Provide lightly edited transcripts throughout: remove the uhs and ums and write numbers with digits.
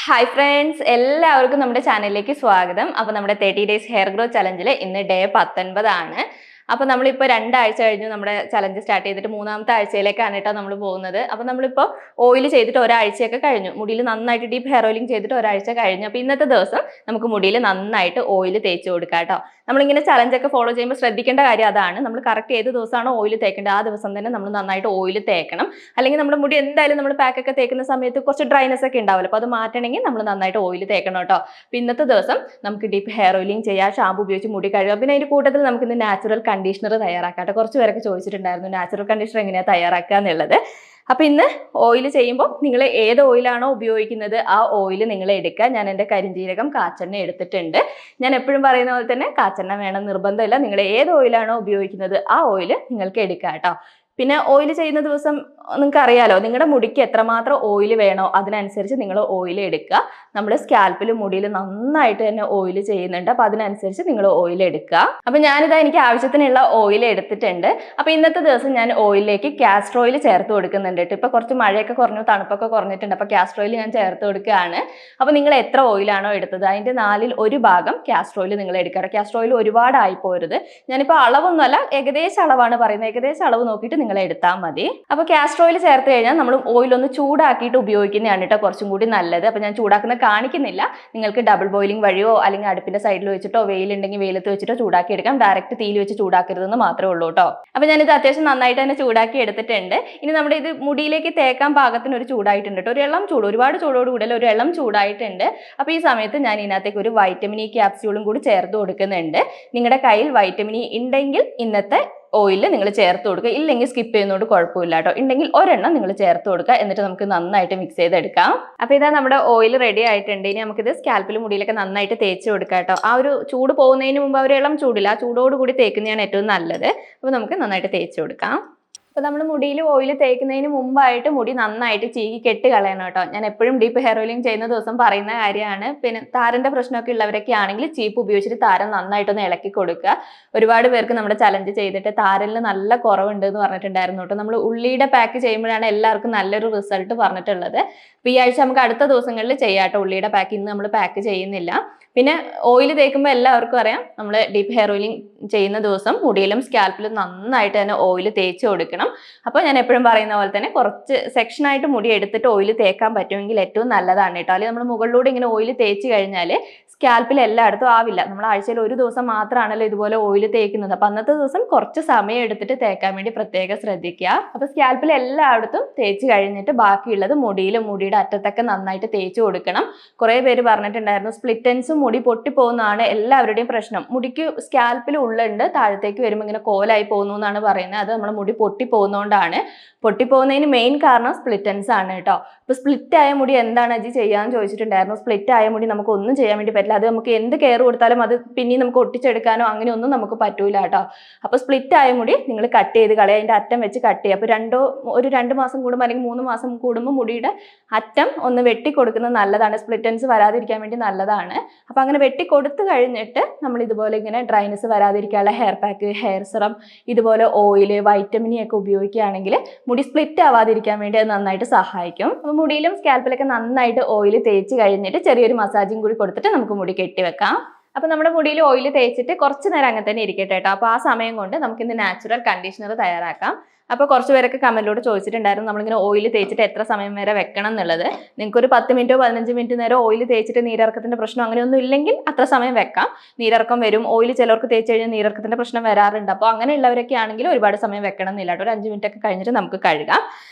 Hi friends, എല്ലാവർക്കും നമ്മുടെ ചാനലിലേക്ക് സ്വാഗതം. അപ്പോൾ നമ്മുടെ 30 ഡേയ്സ് ഹെയർ ഗ്രോത്ത് ചലഞ്ചിൽ ഇന്ന് ഡേ 19 ആണ്. അപ്പോൾ നമ്മളിപ്പോൾ 2 ആഴ്ച കഴിഞ്ഞു നമ്മുടെ ചലഞ്ച് സ്റ്റാർട്ട് ചെയ്തിട്ട് മൂന്നാമത്തെ ആഴ്ചയിലേക്കാണ് കേട്ടോ നമ്മൾ പോകുന്നത്. അപ്പോൾ നമ്മളിപ്പോൾ ഓയിൽ ചെയ്തിട്ട് ഒരാഴ്ചയൊക്കെ കഴിഞ്ഞു, മുടിയിൽ നന്നായിട്ട് ഡീപ്പ് ഹെയർ ഓയിലിംഗ് ചെയ്തിട്ട് ഒരാഴ്ച കഴിഞ്ഞു. അപ്പോൾ ഇന്നത്തെ ദിവസം നമുക്ക് മുടിയിൽ നന്നായിട്ട് ഓയിൽ തേച്ച് കൊടുക്കാം കേട്ടോ. നമ്മളിങ്ങനെ ചലഞ്ചൊക്കെ ഫോളോ ചെയ്യുമ്പോൾ ശ്രദ്ധിക്കേണ്ട കാര്യം അതാണ്, നമ്മൾ കറക്റ്റ് ഏത് ദിവസമാണോ ഓയിൽ തേക്കേണ്ടത് ആ ദിവസം തന്നെ നമ്മൾ നന്നായിട്ട് ഓയിൽ തേക്കണം. അല്ലെങ്കിൽ നമ്മുടെ മുടി എന്തായാലും നമ്മൾ പാക്കൊക്കെ തേക്കുന്ന സമയത്ത് കുറച്ച് ഡ്രൈനെസ് ഒക്കെ ഉണ്ടാവില്ല, അപ്പോൾ അത് മാറ്റണമെങ്കിൽ നമ്മൾ നന്നായിട്ട് ഓയിൽ തേക്കണം കേട്ടോ. അപ്പോൾ ഇന്നത്തെ ദിവസം നമുക്ക് ഡീപ്പ് ഹെയർ ഓയിലിംഗ് ചെയ്യാം, ഷാമ്പു ഉപയോഗിച്ച് മുടി കഴുകാം. പിന്നെ അതിൻ്റെ കൂട്ടത്തിൽ നമുക്ക് ഇന്ന് നാച്ചുറൽ കണ്ടീഷണർ തയ്യാറാക്കാം. കുറച്ച് പേരൊക്കെ ചോദിച്ചിട്ടുണ്ടായിരുന്നു നാച്ചുറൽ കണ്ടീഷണർ എങ്ങനെയാണ് തയ്യാറാക്കുക എന്നുള്ളത്. അപ്പോൾ ഇന്ന് ഓയിൽ ചെയ്യുമ്പോൾ നിങ്ങൾ ഏത് ഓയിലാണോ ഉപയോഗിക്കുന്നത് ആ ഓയിൽ നിങ്ങൾ എടുക്കുക. ഞാൻ എൻ്റെ കരിഞ്ജീരകം കാച്ചെണ്ണ എടുത്തിട്ടുണ്ട്. ഞാൻ എപ്പോഴും പറയുന്ന പോലെ തന്നെ കാച്ചെണ്ണ വേണം നിർബന്ധമില്ല, നിങ്ങൾ ഏത് ഓയിലാണോ ഉപയോഗിക്കുന്നത് ആ ഓയിൽ നിങ്ങൾക്ക് എടുക്കുക കേട്ടോ. പിന്നെ ഓയിൽ ചെയ്യുന്ന ദിവസം നിങ്ങൾക്ക് അറിയാലോ, നിങ്ങളുടെ മുടിക്ക് എത്രമാത്രം ഓയിൽ വേണോ അതിനനുസരിച്ച് നിങ്ങൾ ഓയിൽ എടുക്കുക. നമ്മൾ സ്കാൽപ്പിൽ മുടിയിൽ നന്നായിട്ട് തന്നെ ഓയിൽ ചെയ്യുന്നുണ്ട്, അപ്പോൾ അതിനനുസരിച്ച് നിങ്ങൾ ഓയിൽ എടുക്കുക. അപ്പോൾ ഞാനിതാ എനിക്ക് ആവശ്യത്തിനുള്ള ഓയിൽ എടുത്തിട്ടുണ്ട്. അപ്പോൾ ഇന്നത്തെ ദിവസം ഞാൻ ഓയിലിലേക്ക് കാസ്റ്റർ ഓയിൽ ചേർത്ത് കൊടുക്കുന്നുണ്ട് കേട്ടോ. ഇപ്പോൾ കുറച്ച് മഴയൊക്കെ കുറഞ്ഞു, തണുപ്പൊക്കെ കുറഞ്ഞിട്ടുണ്ട്, അപ്പോൾ കാസ്റ്റർ ഓയിൽ ഞാൻ ചേർത്ത് കൊടുക്കുകയാണ്. അപ്പോൾ നിങ്ങൾ എത്ര ഓയിലാണോ എടുത്തത് അതിൻ്റെ 4/1 ഭാഗം കാസ്റ്റർ ഓയിൽ നിങ്ങൾ എടുക്കുക. കാസ്റ്റർ ഓയിൽ ഒരുപാടായി പോരുത്. ഞാനിപ്പോൾ അളവൊന്നുമല്ല, ഏകദേശം അളവാണ് പറയുന്നത്, ഏകദേശം അളവ് നോക്കിയിട്ട് നിങ്ങൾ എടുത്താൽ മതി. അപ്പോൾ കാസ്റ്റർ ഓയിൽ ചേർത്ത് കഴിഞ്ഞാൽ നമ്മൾ ഓയിൽ ഒന്ന് ചൂടാക്കിയിട്ട് ഉപയോഗിക്കുന്നതാണ് കേട്ടോ കുറച്ചും കൂടി നല്ലത്. അപ്പോൾ ഞാൻ ചൂടാക്കുന്ന കാണിക്കുന്നില്ല, നിങ്ങൾക്ക് ഡബിൾ ബോയിലിംഗ് വഴിയോ അല്ലെങ്കിൽ അടുപ്പിന്റെ സൈഡിൽ വെച്ചിട്ടോ വെയിലുണ്ടെങ്കിൽ വെയിലത്ത് വെച്ചിട്ടോ ചൂടാക്കി എടുക്കാം. ഡയറക്റ്റ് തീയിൽ വെച്ച് ചൂടാക്കരുതെന്ന് മാത്രമേ ഉള്ളൂ കേട്ടോ. അപ്പോൾ ഞാനിത് അത്യാവശ്യം നന്നായിട്ട് തന്നെ ചൂടാക്കി എടുത്തിട്ടുണ്ട്. ഇനി നമ്മുടെ ഇത് മുടിയിലേക്ക് തേക്കാൻ പാകത്തിന് ഒരു ചൂടായിട്ടുണ്ട് കേട്ടോ, ഒരു ഇളം ചൂട്, ഒരുപാട് ചൂടോട് കൂടിയല്ല, ഒരു ഇളം ചൂടായിട്ടുണ്ട്. അപ്പോൾ ഈ സമയത്ത് ഞാൻ ഇതിനകത്തേക്ക് ഒരു വൈറ്റമിൻ ഇ ക്യാപ്സ്യൂളും കൂടി ചേർത്ത് കൊടുക്കുന്നുണ്ട്. നിങ്ങളുടെ കയ്യിൽ വൈറ്റമിൻ ഇ ഉണ്ടെങ്കിൽ ഇന്നത്തെ ഓയിൽ നിങ്ങൾ ചേർത്ത് കൊടുക്കുക, ഇല്ലെങ്കിൽ സ്കിപ്പ് ചെയ്യുന്നതുകൊണ്ട് കുഴപ്പമില്ല കേട്ടോ. ഉണ്ടെങ്കിൽ ഒരെണ്ണം നിങ്ങൾ ചേർത്ത് കൊടുക്കുക, എന്നിട്ട് നമുക്ക് നന്നായിട്ട് മിക്സ് ചെയ്തെടുക്കാം. അപ്പോൾ ഇതാ നമ്മുടെ ഓയിൽ റെഡി ആയിട്ടുണ്ട്. ഇനി നമുക്കിത് സ്കാൽപ്പിൽ മുടിയിലൊക്കെ നന്നായിട്ട് തേച്ച് കൊടുക്കാം കേട്ടോ. ആ ഒരു ചൂട് പോകുന്നതിന് മുമ്പ് ഒരു ഇളം ചൂടില്ല, ആ ചൂടോട് കൂടി തേക്കുന്നതാണ് ഏറ്റവും നല്ലത്. അപ്പോൾ നമുക്ക് നന്നായിട്ട് തേച്ച് കൊടുക്കാം. അപ്പോൾ നമ്മൾ മുടിയിൽ ഓയിൽ തേക്കുന്നതിന് മുമ്പായിട്ട് മുടി നന്നായിട്ട് ചീകി കെട്ട് കളയണം കേട്ടോ. ഞാൻ എപ്പോഴും ഡീപ്പ് ഹെയർ ഓയിലിംഗ് ചെയ്യുന്ന ദിവസം പറയുന്ന കാര്യമാണ്. പിന്നെ താരൻ്റെ പ്രശ്നമൊക്കെ ഉള്ളവരൊക്കെ ആണെങ്കിൽ ചീപ്പ് ഉപയോഗിച്ചിട്ട് താരൻ നന്നായിട്ടൊന്ന് ഇളക്കി കൊടുക്കുക. ഒരുപാട് പേർക്ക് നമ്മുടെ ചലഞ്ച് ചെയ്തിട്ട് താരലിന് നല്ല കുറവുണ്ട് എന്ന് പറഞ്ഞിട്ടുണ്ടായിരുന്നു കേട്ടോ. നമ്മൾ ഉള്ളിയുടെ പാക്ക് ചെയ്യുമ്പോഴാണ് എല്ലാവർക്കും നല്ലൊരു റിസൾട്ട് പറഞ്ഞിട്ടുള്ളത്. അപ്പോൾ ഈ ആഴ്ച നമുക്ക് അടുത്ത ദിവസങ്ങളിൽ ചെയ്യാം കേട്ടോ ഉള്ളിയുടെ പാക്ക്. ഇന്ന് നമ്മൾ പാക്ക് ചെയ്യുന്നില്ല. പിന്നെ ഓയിൽ തേക്കുമ്പോൾ എല്ലാവർക്കും അറിയാം, നമ്മൾ ഡീപ്പ് ഹെയർ ഓയിലിംഗ് ചെയ്യുന്ന ദിവസം മുടിയിലും സ്കാൽപ്പിലും നന്നായിട്ട് തന്നെ ഓയിൽ തേച്ച് കൊടുക്കണം. അപ്പോൾ ഞാൻ എപ്പോഴും പറയുന്ന പോലെ തന്നെ കുറച്ച് സെക്ഷനായിട്ട് മുടി എടുത്തിട്ട് ഓയിൽ തേക്കാൻ പറ്റുമെങ്കിൽ ഏറ്റവും നല്ലതാണ് കേട്ടോ. അല്ലെങ്കിൽ നമ്മൾ മുകളിലൂടെ ഇങ്ങനെ ഓയിൽ തേച്ച് കഴിഞ്ഞാൽ സ്കാൽപ്പിൽ എല്ലായിടത്തും ആവില്ല. നമ്മൾ ആഴ്ചയിൽ ഒരു ദിവസം മാത്രമാണല്ലോ ഇതുപോലെ ഓയിൽ തേക്കുന്നത്. അപ്പോൾ അന്നത്തെ ദിവസം കുറച്ച് സമയം എടുത്തിട്ട് തേക്കാൻ വേണ്ടി പ്രത്യേകം ശ്രദ്ധിക്കുക. അപ്പോൾ സ്കാൽപ്പിൽ എല്ലായിടത്തും തേച്ച് കഴിഞ്ഞിട്ട് ബാക്കിയുള്ളത് മുടിയിലും മുടിയുടെ അറ്റത്തൊക്കെ നന്നായിട്ട് തേച്ച് കൊടുക്കണം. കുറേ പേര് പറഞ്ഞിട്ടുണ്ടായിരുന്നു സ്പ്ലിറ്റ് എൻഡ്സും മുടി പൊട്ടിപ്പോകുന്നതാണ് എല്ലാവരുടെയും പ്രശ്നം. മുടിക്ക് സ്കാൽപ്പിൽ ഉള്ളുണ്ട്, താഴത്തേക്ക് വരുമ്പോൾ ഇങ്ങനെ കോലായി പോകുന്നു എന്നാണ് പറയുന്നത്. അത് നമ്മുടെ മുടി പൊട്ടിപ്പോകുന്നതുകൊണ്ടാണ്. പൊട്ടിപ്പോകുന്നതിന് മെയിൻ കാരണം സ്പ്ലിറ്റ് എൻഡ്സ് ആണ് കേട്ടോ. അപ്പോൾ സ്പ്ലിറ്റ് ആയ മുടി എന്താണ് അജി ചെയ്യാന്ന് ചോദിച്ചിട്ടുണ്ടായിരുന്നു. സ്പ്ലിറ്റ് ആയ മുടി നമുക്ക് ഒന്നും ചെയ്യാൻ വേണ്ടി പറ്റില്ല. അത് നമുക്ക് എന്ത് കെയർ കൊടുത്താലും അത് പിന്നെയും നമുക്ക് ഒട്ടിച്ചെടുക്കാനോ അങ്ങനെയൊന്നും നമുക്ക് പറ്റൂല കേട്ടോ. അപ്പോൾ സ്പ്ലിറ്റ് ആയ മുടി നിങ്ങൾ കട്ട് ചെയ്ത് കളയുക, അതിൻ്റെ അറ്റം വെച്ച് കട്ട് ചെയ്യുക. അപ്പോൾ ഒരു 2 മാസം കൂടുമ്പോൾ അല്ലെങ്കിൽ 3 മാസം കൂടുമ്പോൾ മുടിയുടെ അറ്റം ഒന്ന് വെട്ടി കൊടുക്കുന്നത് നല്ലതാണ്, സ്പ്ലിറ്റ് എൻഡ്സ് വരാതിരിക്കാൻ വേണ്ടി നല്ലതാണ്. അപ്പോൾ അങ്ങനെ വെട്ടി കൊടുത്തു കഴിഞ്ഞിട്ട് നമ്മൾ ഇതുപോലെ ഇങ്ങനെ ഡ്രൈനെസ് വരാതിരിക്കാനുള്ള ഹെയർ പാക്ക്, ഹെയർ സിറം, ഇതുപോലെ ഓയിൽ, വൈറ്റമിൻ ഒക്കെ ഉപയോഗിക്കുകയാണെങ്കിൽ മുടി സ്പ്ലിറ്റ് ആവാതിരിക്കാൻ വേണ്ടി അത് നന്നായിട്ട് സഹായിക്കും. അപ്പോൾ മുടിയിലും സ്കാൽപ്പിലൊക്കെ നന്നായിട്ട് ഓയിൽ തേച്ച് കഴിഞ്ഞിട്ട് ചെറിയൊരു മസാജിങ് കൂടി കൊടുത്തിട്ട് നമുക്ക് മുടി കെട്ടിവെക്കാം. അപ്പോൾ നമ്മുടെ മുടിയിൽ ഓയിൽ തേച്ചിട്ട് കുറച്ച് നേരം അങ്ങനെ തന്നെ ഇരിക്കട്ടെ കേട്ടോ. അപ്പോൾ ആ സമയം കൊണ്ട് നമുക്കിന്ന് നാച്ചുറൽ കണ്ടീഷണർ തയ്യാറാക്കാം. അപ്പോൾ കുറച്ച് പേരൊക്കെ കമന്റിലൂടെ ചോദിച്ചിട്ടുണ്ടായിരുന്നു നമ്മളിങ്ങനെ ഓയിൽ തേച്ചിട്ട് എത്ര സമയം വരെ വെക്കണം എന്നുള്ളത്. നിങ്ങൾക്കൊരു 10 മിനിറ്റോ 15 മിനിറ്റ് നേരം ഓയിൽ തേച്ചിട്ട് നീരിറക്കത്തിൻ്റെ പ്രശ്നം അങ്ങനെയൊന്നും ഇല്ലെങ്കിൽ അത്ര സമയം വെക്കാം. നീരിറക്കം വരും, ഓയിൽ ചിലർക്ക് തേച്ച് കഴിഞ്ഞാൽ നീരിറക്കത്തിൻ്റെ പ്രശ്നം വരാറുണ്ട്. അപ്പോൾ അങ്ങനെയുള്ളവരൊക്കെ ആണെങ്കിൽ ഒരുപാട് സമയം വെക്കണം എന്നില്ല കേട്ടോ. ഒരു 5 മിനിറ്റ് ഒക്കെ കഴിഞ്ഞിട്ട് നമുക്ക് കഴുകാം.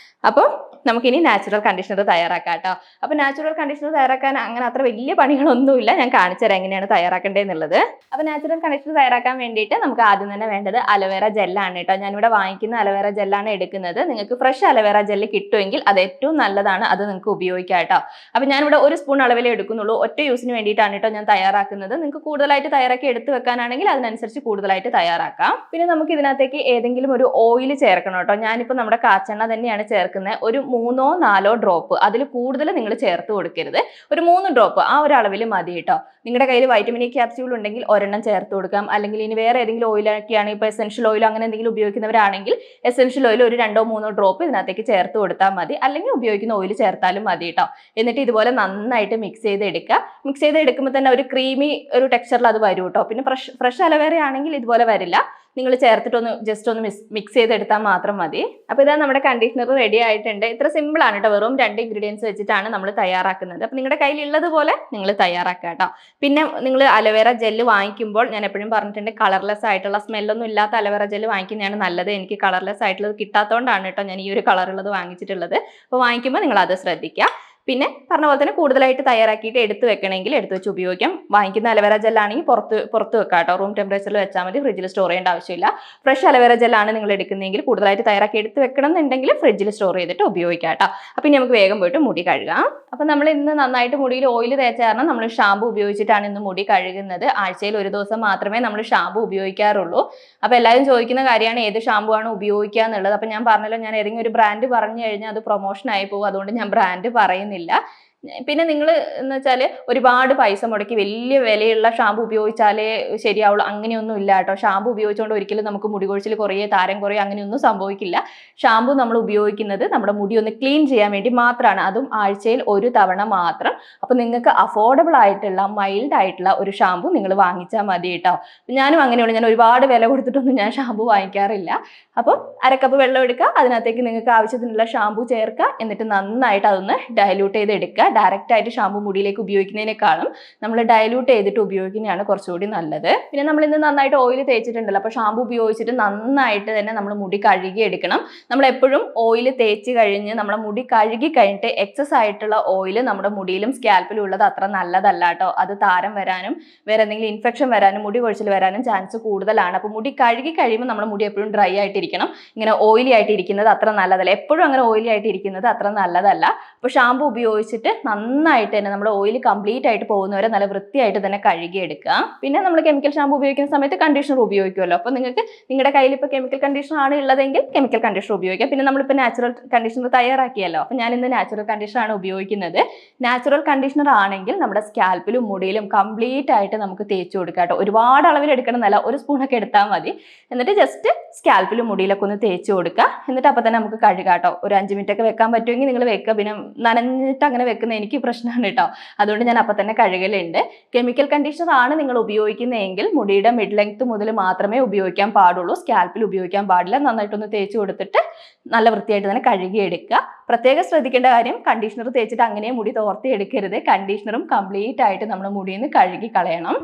അപ്പോൾ നമുക്കിനി നാച്ചുറൽ കണ്ടീഷണർ തയ്യാറാക്കാം കേട്ടോ. അപ്പോൾ നാച്ചുറൽ കണ്ടീഷണർ തയ്യാറാക്കാൻ അങ്ങനെ അത്ര വലിയ പണികളൊന്നുമില്ല, ഞാൻ കാണിച്ചു തരാം എങ്ങനെയാണ് തയ്യാറാക്കേണ്ടതെന്നുള്ളത്. അപ്പോൾ നാച്ചുറൽ കണ്ടീഷണർ തയ്യാറാക്കാൻ വേണ്ടിയിട്ട് നമുക്ക് ആദ്യം തന്നെ വേണ്ടത് അലോവേറ ജെല്ലാണ് കേട്ടോ. ഞാനിവിടെ വാങ്ങിക്കുന്ന അലോവേറ ജെല്ലാണ് എടുക്കുന്നത്. നിങ്ങൾക്ക് ഫ്രഷ് അലോവേറ ജെല്ല് കിട്ടുമെങ്കിൽ അത് ഏറ്റവും നല്ലതാണ്, അത് നിങ്ങൾക്ക് ഉപയോഗിക്കാം കേട്ടോ. അപ്പോൾ ഞാനിവിടെ 1 സ്പൂൺ അളവിലേ എടുക്കുന്നുള്ളൂ, ഒറ്റ യൂസിന് വേണ്ടിയിട്ടാണ് കേട്ടോ ഞാൻ തയ്യാറാക്കുന്നത്. നിങ്ങൾക്ക് കൂടുതലായിട്ട് തയ്യാറാക്കി എടുത്ത് വെക്കാനാണെങ്കിൽ അതിനനുസരിച്ച് കൂടുതലായിട്ട് തയ്യാറാക്കാം. പിന്നെ നമുക്ക് ഇതിനകത്തേക്ക് ഏതെങ്കിലും ഒരു ഓയിൽ ചേർക്കണം കേട്ടോ. ഞാനിപ്പോൾ നമ്മുടെ കാച്ചെണ്ണ തന്നെയാണ് ചേർക്കുന്നത്. ചേർക്കുന്ന ഒരു 3-4 ഡ്രോപ്പ്, അതിൽ കൂടുതൽ നിങ്ങൾ ചേർത്ത് കൊടുക്കരുത്. ഒരു 3 ഡ്രോപ്പ് ആ ഒരു അളവിൽ മതി കേട്ടോ. നിങ്ങളുടെ കയ്യിൽ വൈറ്റമിൻ ഇ ക്യാപ്സ്യൂൾ ഉണ്ടെങ്കിൽ ഒരെണ്ണം ചേർത്ത് കൊടുക്കാം. അല്ലെങ്കിൽ ഇനി വേറെ ഏതെങ്കിലും ഓയിലൊക്കെയാണ്, ഇപ്പോൾ എസെൻഷ്യൽ ഓയിൽ അങ്ങനെ എന്തെങ്കിലും ഉപയോഗിക്കുന്നവരാണെങ്കിൽ എസെൻഷ്യൽ ഓയിൽ ഒരു 2-3 ഡ്രോപ്പ് ഇതിനകത്തേക്ക് ചേർത്ത് കൊടുത്താൽ മതി. അല്ലെങ്കിൽ ഉപയോഗിക്കുന്ന ഓയിൽ ചേർത്താലും മതി കേട്ടോ. എന്നിട്ട് ഇതുപോലെ നന്നായിട്ട് മിക്സ് ചെയ്ത് എടുക്കുക. മിക്സ് ചെയ്ത് എടുക്കുമ്പോൾ തന്നെ ഒരു ക്രീമി ഒരു ടെക്സ്ചറിൽ അത് വരും കേട്ടോ. പിന്നെ ഫ്രഷ് അലോവേറ ആണെങ്കിൽ ഇതുപോലെ വരില്ല. നിങ്ങൾ ചേർത്തിട്ടൊന്ന് ജസ്റ്റ് ഒന്ന് മിക്സ് ചെയ്തെടുത്താൽ മാത്രം മതി. അപ്പോൾ ഇതാ നമ്മുടെ കണ്ടീഷണർ റെഡി ആയിട്ടുണ്ട്. ഇത്ര സിമ്പിൾ ആണ് കേട്ടോ. വെറും 2 ഇൻഗ്രീഡിയൻസ് വെച്ചിട്ടാണ് നമ്മൾ തയ്യാറാക്കുന്നത്. അപ്പോൾ നിങ്ങളുടെ കയ്യിൽ ഉള്ളതുപോലെ നിങ്ങൾ തയ്യാറാക്കുക കേട്ടോ. പിന്നെ നിങ്ങൾ അലോവേറ ജെല്ല് വാങ്ങിക്കുമ്പോൾ ഞാൻ എപ്പോഴും പറഞ്ഞിട്ടുണ്ട്, കളർലെസ് ആയിട്ടുള്ള സ്മെല്ലൊന്നും ഇല്ലാത്ത അലോവേറ ജെല്ല് വാങ്ങിക്കുന്നതാണ് നല്ലത്. എനിക്ക് കളർലെസ് ആയിട്ടുള്ളത് കിട്ടാത്തതുകൊണ്ടാണ് കേട്ടോ ഞാൻ ഈ ഒരു കളറുള്ളത് വാങ്ങിച്ചിട്ടുള്ളത്. അപ്പോൾ വാങ്ങിക്കുമ്പോൾ നിങ്ങൾ അത് ശ്രദ്ധിക്കുക. പിന്നെ പറഞ്ഞ പോലെ തന്നെ കൂടുതലായിട്ട് തയ്യാറാക്കിയിട്ട് എടുത്ത് വെക്കണമെങ്കിൽ എടുത്ത് വെച്ച് ഉപയോഗിക്കാം. വാങ്ങിക്കുന്ന അലോവേറ ജെല്ലാണെങ്കിൽ പുറത്ത് വെക്കാം കേട്ടോ. റൂം ടെമ്പറേച്ചറിൽ വെച്ചാൽ മതി, ഫ്രിഡ്ജിൽ സ്റ്റോർ ചെയ്യേണ്ട ആവശ്യമില്ല. ഫ്രഷ് അലോവേറ ജെല്ലാണ് നിങ്ങൾ എടുക്കുന്നതെങ്കിൽ കൂടുതലായിട്ട് തയ്യാറാക്കി എടുത്ത് വെക്കണം എന്നുണ്ടെങ്കിൽ ഫ്രിഡ്ജിൽ സ്റ്റോർ ചെയ്തിട്ട് ഉപയോഗിക്കാം കേട്ടോ. അപ്പം ഇനി നമുക്ക് വേഗം പോയിട്ട് മുടി കഴുകാം. അപ്പം നമ്മൾ ഇന്ന് നന്നായിട്ട് മുടിയിൽ ഓയിൽ തേച്ച കാരണം നമ്മൾ ഷാമ്പു ഉപയോഗിച്ചിട്ടാണ് ഇന്ന് മുടി കഴുകുന്നത്. ആഴ്ചയിൽ ഒരു ദിവസം മാത്രമേ നമ്മൾ ഷാമ്പു ഉപയോഗിക്കാറുള്ളൂ. അപ്പോൾ എല്ലാവരും ചോദിക്കുന്ന കാര്യമാണ് ഏത് ഷാമ്പു ആണ് ഉപയോഗിക്കുക എന്നുള്ളത്. അപ്പം ഞാൻ പറഞ്ഞല്ലോ, ഞാൻ ഏതെങ്കിലും ഒരു ബ്രാൻഡ് പറഞ്ഞു കഴിഞ്ഞാൽ അത് പ്രൊമോഷൻ ആയി പോകും. അതുകൊണ്ട് ഞാൻ ബ്രാൻഡ് പറയുന്നില്ല. പിന്നെ നിങ്ങൾ എന്ന് വെച്ചാൽ ഒരുപാട് പൈസ മുടക്കി വലിയ വിലയുള്ള ഷാമ്പു ഉപയോഗിച്ചാലേ ശരിയാവുള്ളൂ അങ്ങനെയൊന്നും ഇല്ല കേട്ടോ. ഷാമ്പു ഉപയോഗിച്ചുകൊണ്ട് ഒരിക്കലും നമുക്ക് മുടി കൊഴിച്ചിൽ കുറയേ താരം കുറയേ അങ്ങനെയൊന്നും സംഭവിക്കില്ല. ഷാമ്പു നമ്മൾ ഉപയോഗിക്കുന്നത് നമ്മുടെ മുടി ഒന്ന് ക്ലീൻ ചെയ്യാൻ വേണ്ടി മാത്രമാണ്. അതും ആഴ്ചയിൽ ഒരു തവണ മാത്രം. അപ്പോൾ നിങ്ങൾക്ക് അഫോർഡബിൾ ആയിട്ടുള്ള മൈൽഡ് ആയിട്ടുള്ള ഒരു ഷാമ്പു നിങ്ങൾ വാങ്ങിച്ചാൽ മതി കേട്ടോ. ഞാനും അങ്ങനെയുള്ളൂ. ഞാൻ ഒരുപാട് വില കൊടുത്തിട്ടൊന്നും ഞാൻ ഷാമ്പു വാങ്ങിക്കാറില്ല. അപ്പോൾ 1/2 കപ്പ് വെള്ളം എടുക്കുക, അതിനകത്തേക്ക് നിങ്ങൾക്ക് ആവശ്യത്തിനുള്ള ഷാമ്പു ചേർക്കുക. എന്നിട്ട് നന്നായിട്ട് അതൊന്ന് ഡയലൂട്ട് ചെയ്ത് എടുക്കുക. ഡയറക്റ്റ് ആയിട്ട് ഷാമ്പു മുടിയിലേക്ക് ഉപയോഗിക്കുന്നതിനേക്കാളും നമ്മൾ ഡയലൂട്ട് ചെയ്തിട്ട് ഉപയോഗിക്കുന്നതാണ് കുറച്ചുകൂടി നല്ലത്. പിന്നെ നമ്മൾ ഇന്ന് നന്നായിട്ട് ഓയിൽ തേച്ചിട്ടുണ്ടല്ലോ, അപ്പോൾ ഷാമ്പു ഉപയോഗിച്ചിട്ട് നന്നായിട്ട് തന്നെ നമ്മൾ മുടി കഴുകി എടുക്കണം. നമ്മൾ എപ്പോഴും ഓയിൽ തേച്ച് കഴിഞ്ഞ് നമ്മളെ മുടി കഴുകി കഴിഞ്ഞിട്ട് എക്സസ് ആയിട്ടുള്ള ഓയിൽ നമ്മുടെ മുടിയിലും സ്കാൽപ്പിലും ഉള്ളത് അത്ര നല്ലതല്ല കേട്ടോ. അത് താരം വരാനും വേറെ എന്തെങ്കിലും ഇൻഫെക്ഷൻ വരാനും മുടി കൊഴിച്ചിൽ വരാനും ചാൻസ് കൂടുതലാണ്. അപ്പോൾ മുടി കഴുകി കഴിയുമ്പോൾ നമ്മുടെ മുടി എപ്പോഴും ഡ്രൈ ആയിട്ടിരിക്കണം. ഇങ്ങനെ ഓയിലി ആയിട്ട് ഇരിക്കുന്നത് അത്ര നല്ലതല്ല. എപ്പോഴും അങ്ങനെ ഓയിലി ആയിട്ട് ഇരിക്കുന്നത് അത്ര നല്ലതല്ല. അപ്പോൾ ഷാമ്പു ഉപയോഗിച്ചിട്ട് നന്നായിട്ട് തന്നെ നമ്മുടെ ഓയിൽ കംപ്ലീറ്റ് ആയിട്ട് പോകുന്നവരെ നല്ല വൃത്തിയായിട്ട് തന്നെ കഴുകിയെടുക്കുക. പിന്നെ നമ്മൾ കെമിക്കൽ ഷാമ്പു ഉപയോഗിക്കുന്ന സമയത്ത് കണ്ടീഷണർ ഉപയോഗിക്കുമല്ലോ. അപ്പോൾ നിങ്ങൾക്ക് നിങ്ങളുടെ കയ്യിൽ ഇപ്പോൾ കെമിക്കൽ കണ്ടീഷണർ ആണ് ഉള്ളതെങ്കിൽ കെമിക്കൽ കണ്ടീഷണർ ഉപയോഗിക്കാം. പിന്നെ നമ്മളിപ്പോൾ നാച്ചുറൽ കണ്ടീഷണർ തയ്യാറാക്കിയല്ലോ. അപ്പോൾ ഞാൻ ഇന്ന് നാച്ചുറൽ കണ്ടീഷണർ ആണ് ഉപയോഗിക്കുന്നത്. നാച്ചുറൽ കണ്ടീഷണർ ആണെങ്കിൽ നമ്മുടെ സ്കാൽപ്പിലും മുടിയിലും കംപ്ലീറ്റ് ആയിട്ട് നമുക്ക് തേച്ച് കൊടുക്കാം കേട്ടോ. ഒരുപാട് അളവിൽ എടുക്കണം എന്നല്ല, ഒരു സ്പൂണൊക്കെ എടുത്താൽ മതി. എന്നിട്ട് ജസ്റ്റ് സ്കാൽപ്പിലും മുടിയിലൊക്കെ ഒന്ന് തേച്ച് കൊടുക്കുക. എന്നിട്ട് അപ്പോൾ തന്നെ നമുക്ക് കഴുകാം കേട്ടോ. ഒരു 5 മിനിറ്റ് ഒക്കെ വെക്കാൻ പറ്റുമെങ്കിൽ നിങ്ങൾ വെക്കുക. പിന്നെ നനഞ്ഞിട്ട് അങ്ങനെ വെക്കുന്ന എനിക്ക് പ്രശ്നമാണ് കേട്ടോ. അതുകൊണ്ട് ഞാൻ അപ്പം തന്നെ കഴുകലുണ്ട്. കെമിക്കൽ കണ്ടീഷണർ ആണ് നിങ്ങൾ ഉപയോഗിക്കുന്നതെങ്കിൽ മുടിയുടെ മിഡ് ലെങ്ത് മുതൽ മാത്രമേ ഉപയോഗിക്കാൻ പാടുള്ളൂ. സ്കാൽപ്പിൽ ഉപയോഗിക്കാൻ പാടില്ല. നന്നായിട്ടൊന്ന് തേച്ച് കൊടുത്തിട്ട് നല്ല വൃത്തിയായിട്ട് തന്നെ കഴുകിയെടുക്കുക. പ്രത്യേകം ശ്രദ്ധിക്കേണ്ട കാര്യം, കണ്ടീഷണർ തേച്ചിട്ട് അങ്ങനെ മുടി തോർത്തി എടുക്കരുത്. കണ്ടീഷണറും കംപ്ലീറ്റ് ആയിട്ട് നമ്മൾ മുടിയിൽ നിന്ന് കഴുകി കളയണം.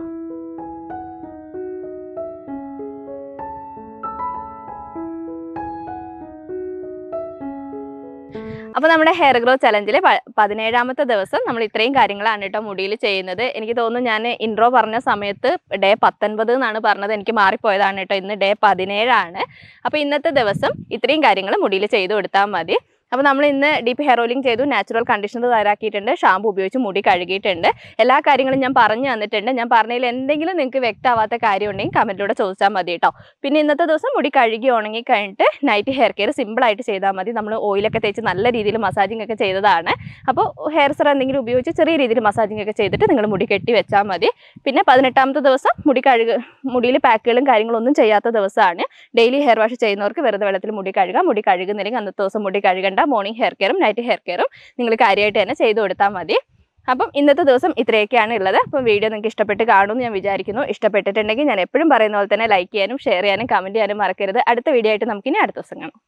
അപ്പോൾ നമ്മുടെ ഹെയർ ഗ്രോ ചലഞ്ചിൽ 17ാമത്തെ ദിവസം നമ്മൾ ഇത്രയും കാര്യങ്ങളാണ് കേട്ടോ മുടിയിൽ ചെയ്യുന്നത്. എനിക്ക് തോന്നുന്നു ഞാൻ ഇൻട്രോ പറഞ്ഞ സമയത്ത് ഡേ 19 എന്നാണ് പറഞ്ഞത്. എനിക്ക് മാറിപ്പോയതാണ് കേട്ടോ. ഇന്ന് ഡേ 17 ആണ്. അപ്പോൾ ഇന്നത്തെ ദിവസം ഇത്രയും കാര്യങ്ങൾ മുടിയിൽ ചെയ്തു കൊടുത്താൽ മതി. അപ്പോൾ നമ്മൾ ഇന്ന് ഡീപ്പ് ഹെയർ ഓയിലിംഗ് ചെയ്തു, നാച്ചുറൽ കണ്ടീഷണർ തയ്യാറാക്കിയിട്ടുണ്ട്, ഷാമ്പു ഉപയോഗിച്ച് മുടി കഴുകിയിട്ടുണ്ട്. എല്ലാ കാര്യങ്ങളും ഞാൻ പറഞ്ഞു തന്നിട്ടുണ്ട്. ഞാൻ പറഞ്ഞതിൽ എന്തെങ്കിലും നിങ്ങൾക്ക് വ്യക്തമാവാത്ത കാര്യം ഉണ്ടെങ്കിൽ കമൻറ്റിലൂടെ ചോദിച്ചാൽ മതി കേട്ടോ. പിന്നെ ഇന്നത്തെ ദിവസം മുടി കഴുകി ഉണങ്ങി കഴിഞ്ഞിട്ട് നൈറ്റ് ഹെയർ കെയർ സിമ്പിളായിട്ട് ചെയ്താൽ മതി. നമ്മൾ ഓയിലൊക്കെ തേച്ച് നല്ല രീതിയിൽ മസാജിങ് ഒക്കെ ചെയ്തതാണ്. അപ്പോൾ ഹെയർ സെറം എന്തെങ്കിലും ഉപയോഗിച്ച് ചെറിയ രീതിയിൽ മസാജിങ് ഒക്കെ ചെയ്തിട്ട് നിങ്ങൾ മുടി കെട്ടി വെച്ചാൽ മതി. പിന്നെ 18ാമത്തെ ദിവസം മുടിയിൽ പാക്കുകളും കാര്യങ്ങളൊന്നും ചെയ്യാത്ത ദിവസമാണ്. ഡെയിലി ഹെയർ വാഷ് ചെയ്യുന്നവർക്ക് വെറുതെ വെള്ളത്തിൽ മുടി കഴുകാം. മുടി കഴുകുന്നില്ലെങ്കിൽ അന്നത്തെ ദിവസം മുടി കഴുകേണ്ട. മോർണിംഗ് ഹെയർ കെയറും നൈറ്റ് ഹെയർ കെയറും നിങ്ങൾ കാര്യമായിട്ട് തന്നെ ചെയ്തു കൊടുത്താൽ മതി. അപ്പം ഇന്നത്തെ ദിവസം ഇത്രയൊക്കെയാണ് ഉള്ളത്. അപ്പം വീഡിയോ നിങ്ങൾക്ക് ഇഷ്ടപ്പെട്ട് കാണുമെന്ന് ഞാൻ വിചാരിക്കുന്നു. ഇഷ്ടപ്പെട്ടിട്ടുണ്ടെങ്കിൽ ഞാൻ എപ്പോഴും പറയുന്ന പോലെ തന്നെ ലൈക്ക് ചെയ്യാനും ഷെയർ ചെയ്യാനും കമൻറ്റ് ചെയ്യാനും മറക്കരുത്. അടുത്ത വീഡിയോ ആയിട്ട് നമുക്കിനി അടുത്ത ദിവസം കാണാം.